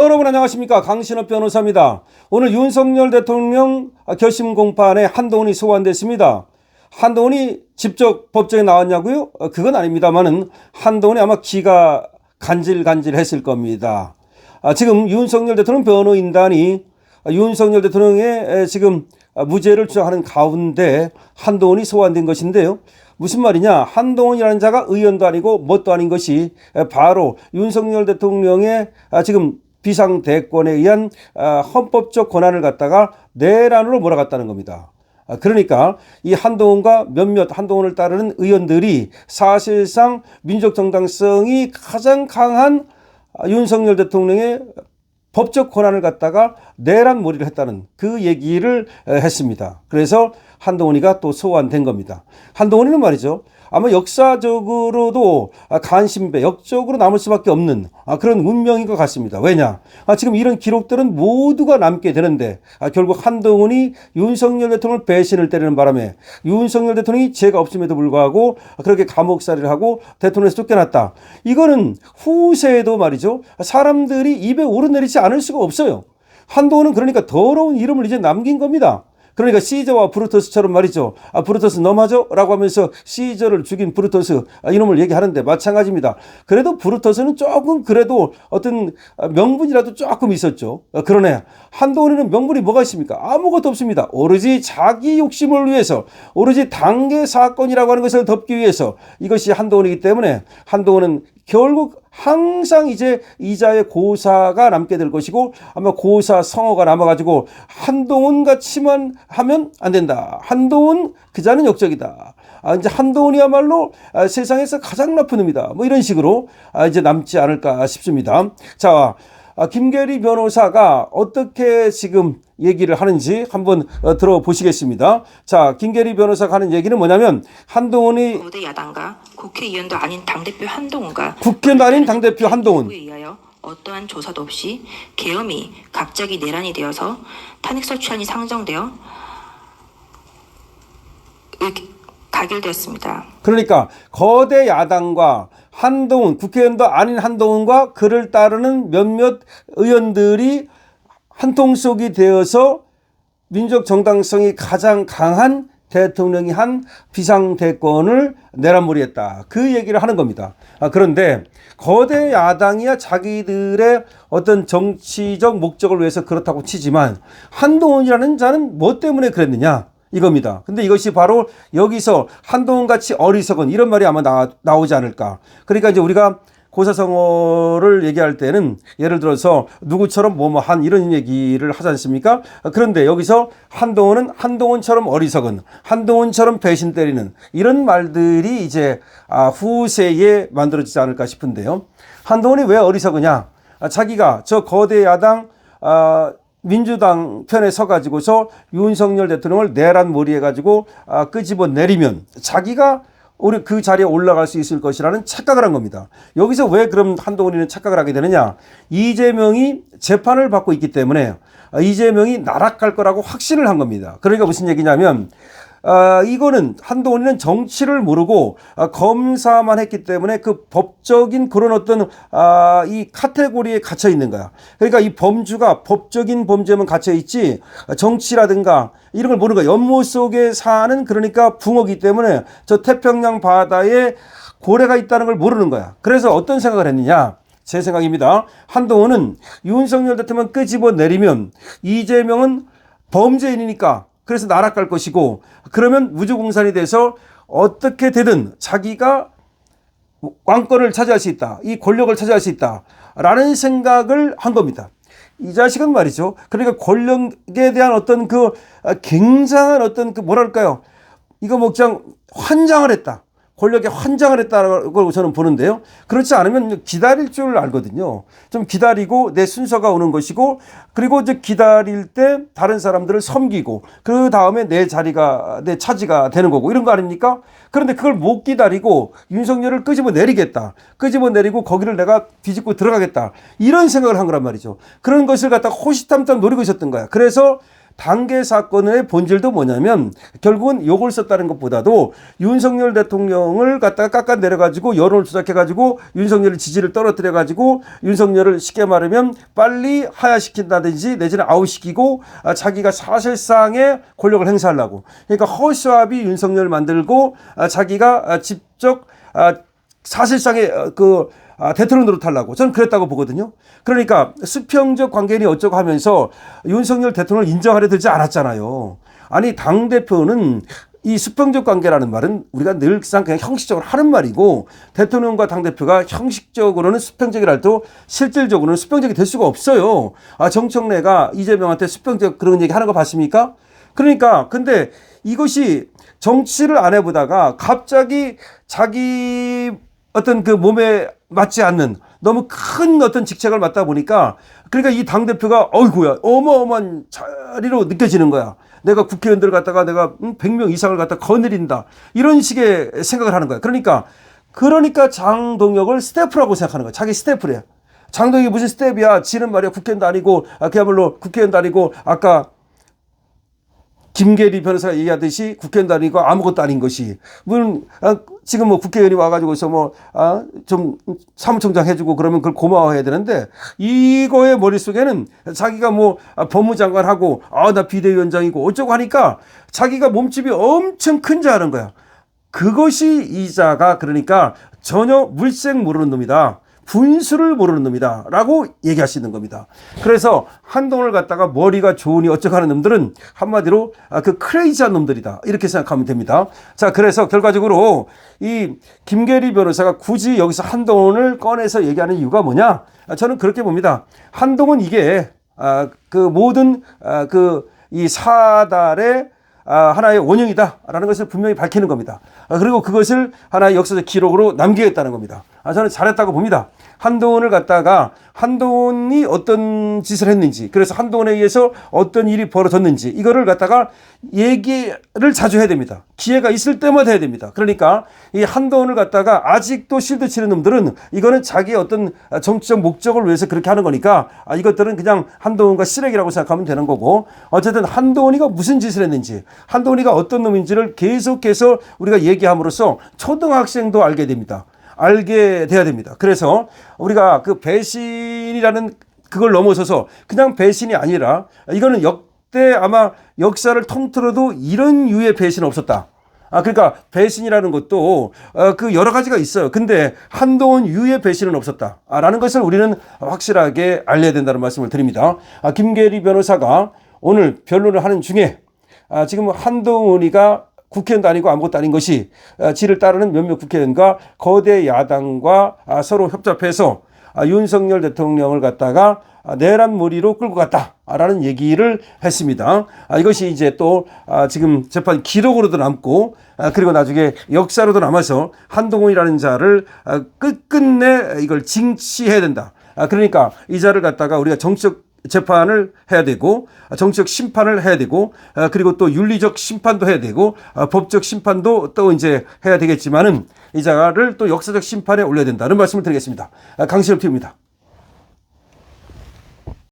여러분 안녕하십니까, 강신업 변호사입니다. 오늘 윤석열 대통령 결심 공판에 한동훈이 소환됐습니다. 한동훈이 직접 법정에 나왔냐고요? 그건 아닙니다만은 한동훈이 아마 기가 간질간질했을 겁니다. 지금 윤석열 대통령 변호인단이 윤석열 대통령의 지금 무죄를 주장하는 가운데 한동훈이 소환된 것인데요. 무슨 말이냐? 한동훈이라는 자가 의원도 아니고 뭣도 아닌 것이 바로 윤석열 대통령의 지금 비상대권에 의한 헌법적 권한을 갖다가 내란으로 몰아갔다는 겁니다. 그러니까 이 한동훈과 몇몇 한동훈을 따르는 의원들이 사실상 민족 정당성이 가장 강한 윤석열 대통령의 법적 권한을 갖다가 내란몰이를 했다는 그 얘기를 했습니다. 그래서 한동훈이가 또 소환된 겁니다. 한동훈이는 말이죠, 아마 역사적으로도 간신배, 역적으로 남을 수밖에 없는 그런 운명인 것 같습니다. 왜냐? 지금 이런 기록들은 모두가 남게 되는데 결국 한동훈이 윤석열 대통령을 배신을 때리는 바람에 윤석열 대통령이 죄가 없음에도 불구하고 그렇게 감옥살이를 하고 대통령에서 쫓겨났다. 이거는 후세에도 말이죠, 사람들이 입에 오르내리지 않을 수가 없어요. 한동훈은 그러니까 더러운 이름을 이제 남긴 겁니다. 그러니까 시저와 브루터스처럼 말이죠. 브루터스 너무하죠? 라고 하면서 시저를 죽인 브루터스 이놈을 얘기하는데 마찬가지입니다. 그래도 브루터스는 조금 그래도 어떤 명분이라도 조금 있었죠. 그러네. 한동훈에는 명분이 뭐가 있습니까? 아무것도 없습니다. 오로지 자기 욕심을 위해서, 오로지 당계 사건이라고 하는 것을 덮기 위해서, 이것이 한동훈이기 때문에 한동훈은 결국 항상 이제 이자의 고사가 남게 될 것이고, 아마 고사 성어가 남아가지고 한동훈 같이만 하면 안 된다. 한동훈 그 자는 역적이다. 이제 한동훈이야말로 세상에서 가장 나쁜 놈이다. 뭐 이런 식으로 이제 남지 않을까 싶습니다. 자, 김계리 변호사가 어떻게 지금 얘기를 하는지 한번 들어보시겠습니다. 자, 김계리 변호사가 하는 얘기는 뭐냐면, 한동훈이 거대 야당과 국회의원도 아닌 당대표 한동훈과 국회의원도 아닌 당대표 한동훈 에 의하여 어떠한 조사도 없이 계엄이 갑자기 내란이 되어서 탄핵소추안이 상정되어 가결되었습니다. 그러니까 거대 야당과 한동훈, 국회의원도 아닌 한동훈과 그를 따르는 몇몇 의원들이 한통속이 되어서 민족 정당성이 가장 강한 대통령이 한 비상대권을 내란몰이했다. 그 얘기를 하는 겁니다. 그런데 거대 야당이야 자기들의 어떤 정치적 목적을 위해서 그렇다고 치지만 한동훈이라는 자는 뭐 때문에 그랬느냐? 이겁니다. 근데 이것이 바로 여기서 한동훈 같이 어리석은 이런 말이 아마 나오지 않을까. 그러니까 이제 우리가 고사성어를 얘기할 때는 예를 들어서 누구처럼 뭐뭐한 이런 얘기를 하지 않습니까? 그런데 여기서 한동훈은 한동훈처럼 어리석은, 한동훈처럼 배신 때리는 이런 말들이 이제 후세에 만들어지지 않을까 싶은데요. 한동훈이 왜 어리석으냐? 자기가 저 거대 야당 민주당 편에 서가지고서 윤석열 대통령을 내란몰이해가지고 끄집어 내리면 자기가 우리 그 자리에 올라갈 수 있을 것이라는 착각을 한 겁니다. 여기서 왜 그럼 한동훈이는 착각을 하게 되느냐? 이재명이 재판을 받고 있기 때문에 이재명이 나락갈 거라고 확신을 한 겁니다. 그러니까 무슨 얘기냐면, 이거는 한동훈이는 정치를 모르고 검사만 했기 때문에 그 법적인 그런 어떤 이 카테고리에 갇혀 있는 거야. 그러니까 이 범주가 법적인 범죄만 갇혀 있지 정치라든가 이런 걸 모르는 거야. 연못 속에 사는 그러니까 붕어기 때문에 저 태평양 바다에 고래가 있다는 걸 모르는 거야. 그래서 어떤 생각을 했느냐? 제 생각입니다. 한동훈은 윤석열 대통령 끄집어 내리면 이재명은 범죄인이니까 그래서 나락갈 것이고, 그러면 무주공산이 돼서 어떻게 되든 자기가 왕권을 차지할 수 있다. 이 권력을 차지할 수 있다. 라는 생각을 한 겁니다. 이 자식은 말이죠. 그러니까 권력에 대한 어떤 그 굉장한 어떤 그 뭐랄까요. 이거 뭐 그냥 환장을 했다. 권력에 환장을 했다고 저는 보는데요. 그렇지 않으면 기다릴 줄 알거든요. 좀 기다리고 내 순서가 오는 것이고, 그리고 이제 기다릴 때 다른 사람들을 섬기고, 그 다음에 내 자리가, 내 차지가 되는 거고, 이런 거 아닙니까? 그런데 그걸 못 기다리고 윤석열을 끄집어 내리겠다. 끄집어 내리고 거기를 내가 뒤집고 들어가겠다. 이런 생각을 한 거란 말이죠. 그런 것을 갖다가 호시탐탐 노리고 있었던 거야. 그래서 단계 사건의 본질도 뭐냐면 결국은 욕을 썼다는 것보다도 윤석열 대통령을 갖다가 깎아내려가지고 여론을 조작해가지고 윤석열의 지지를 떨어뜨려가지고 윤석열을 쉽게 말하면 빨리 하야시킨다든지 내지는 아웃시키고 자기가 사실상의 권력을 행사하려고. 그러니까 허수아비 윤석열을 만들고 자기가 직접 사실상의 대통령 노릇하려고 저는 그랬다고 보거든요. 그러니까 수평적 관계니 어쩌고 하면서 윤석열 대통령을 인정하려 들지 않았잖아요. 아니 당대표는 이 수평적 관계라는 말은 우리가 늘상 그냥 형식적으로 하는 말이고 대통령과 당대표가 형식적으로는 수평적이라 해도 실질적으로는 수평적이 될 수가 없어요. 정청래가 이재명한테 수평적 그런 얘기 하는 거 봤습니까? 그러니까 근데 이것이 정치를 안 해보다가 갑자기 자기 어떤 그 몸에 맞지 않는 너무 큰 어떤 직책을 맡다 보니까 그러니까 이 당대표가 어이구야 어마어마한 자리로 느껴지는 거야. 내가 국회의원들을 갖다가 내가 100명 이상을 갖다 거느린다. 이런 식의 생각을 하는 거야. 그러니까 장동혁을 스태프라고 생각하는 거야. 자기 스태프래. 장동혁이 무슨 스태프야. 지는 말이야 국회의원도 아니고 그야말로 국회의원도 아니고 아까 김계리 변호사가 얘기하듯이 국회의원도 아니고 아무것도 아닌 것이 물론 지금 뭐 국회의원이 와가지고서 좀 사무총장 해주고 그러면 그걸 고마워해야 되는데 이거의 머릿속에는 자기가 법무장관하고 나 비대위원장이고 어쩌고 하니까 자기가 몸집이 엄청 큰 줄 아는 거야. 그것이 이자가 그러니까 전혀 물색 모르는 놈이다. 분수를 모르는 놈이다 라고 얘기하시는 겁니다. 그래서 한동훈을 갖다가 머리가 좋으니 어쩌고 하는 놈들은 한마디로 그 크레이지한 놈들이다 이렇게 생각하면 됩니다. 자, 그래서 결과적으로 이 김계리 변호사가 굳이 여기서 한동훈을 꺼내서 얘기하는 이유가 뭐냐, 저는 그렇게 봅니다. 한동훈 이게 그 모든 이 사달의 하나의 원흉이다라는 것을 분명히 밝히는 겁니다. 그리고 그것을 하나의 역사적 기록으로 남기겠다는 겁니다. 저는 잘했다고 봅니다. 한동훈을 갖다가 한동훈이 어떤 짓을 했는지, 그래서 한동훈에 의해서 어떤 일이 벌어졌는지 이거를 갖다가 얘기를 자주 해야 됩니다. 기회가 있을 때마다 해야 됩니다. 그러니까 이 한동훈을 갖다가 아직도 실드 치는 놈들은 이거는 자기의 어떤 정치적 목적을 위해서 그렇게 하는 거니까 이것들은 그냥 한동훈과 쓰레기라고 생각하면 되는 거고, 어쨌든 한동훈이가 무슨 짓을 했는지, 한동훈이가 어떤 놈인지를 계속해서 우리가 얘기함으로써 초등학생도 알게 됩니다. 알게 돼야 됩니다. 그래서 우리가 그 배신이라는 그걸 넘어서서 그냥 배신이 아니라 이거는 역대 아마 역사를 통틀어도 이런 유의 배신은 없었다. 그러니까 배신이라는 것도 그 여러 가지가 있어요. 근데 한동훈 유의 배신은 없었다. 라는 것을 우리는 확실하게 알려야 된다는 말씀을 드립니다. 김계리 변호사가 오늘 변론을 하는 중에 지금 한동훈이가 국회의원도 아니고 아무것도 아닌 것이 지를 따르는 몇몇 국회의원과 거대 야당과 서로 협잡해서 윤석열 대통령을 갖다가 내란몰이로 끌고 갔다라는 얘기를 했습니다. 이것이 이제 또 지금 재판 기록으로도 남고 그리고 나중에 역사로도 남아서 한동훈이라는 자를 끝끝내 이걸 징치해야 된다. 그러니까 이 자를 갖다가 우리가 정치적 재판을 해야 되고 정치적 심판을 해야 되고 그리고 또 윤리적 심판도 해야 되고 법적 심판도 또 이제 해야 되겠지만은 이 자를 또 역사적 심판에 올려야 된다는 말씀을 드리겠습니다. 강신업 TV입니다.